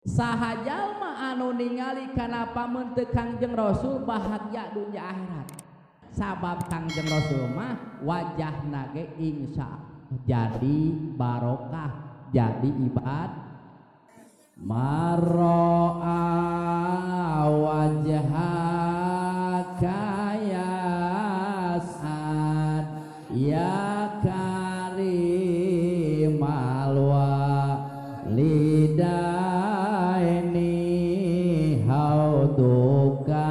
Saha jalma anu ningali kana pamunteun Kangjeng Rasul bahagia dunya akhirat. Sabab Kangjeng Rasul mah wajahna ge insya jadi barokah, jadi ibad. Marro'a wajhaka yas'ad ya karimal walidaini hauduka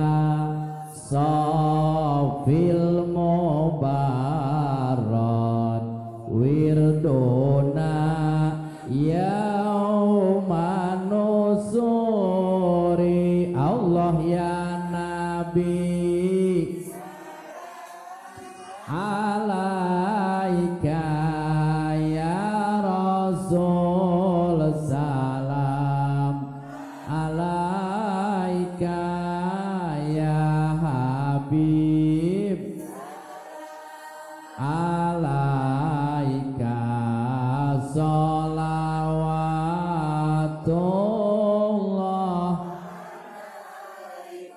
sofil mubarak wirdona yauman nusuri. Allah ya Nabi alaika ya Rasul salam alaika ya Habib alaika sholawatullah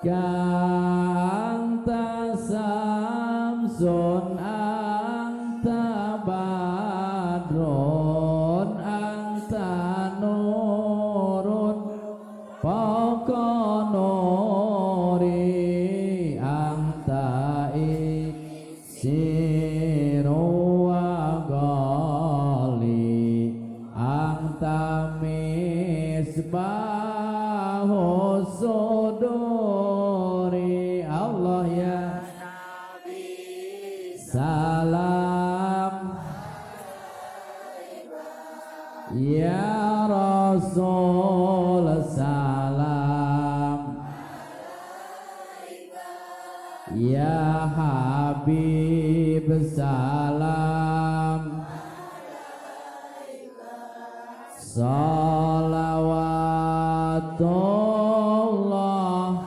anta samsun anta badrun anta nurun fauqa nuri anta iksiru wa ghali anta misbahu suduri. Allah ya salam ya Rasul salam ya Habib salam salawatullah.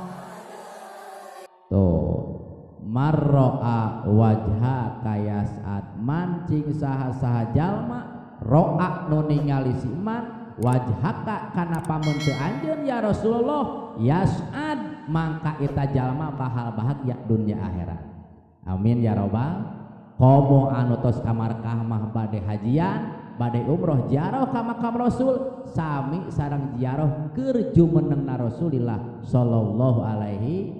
Tuh marro'a wajha kayas'ad mancing saha-saha jalma ro'a nu ningali si iman wajhaka kana pamunteun anjeun ya Rasulullah yas'ad mangka eta jalma bakal bahagia dunya akhirat. Amin ya robbal. Komo anu tos ka Markah mah bade hajian bade umroh ziarah ka makam Rasul sami sareng ziarah keur jumenengna Rasulillah sallallahu alaihi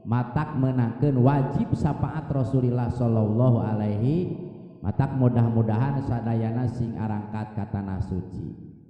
matak menangkeun wajib syafaat Rasulillah sallallahu alaihi matak mudah-mudahan sadayana sing arangkat ka tanah suci.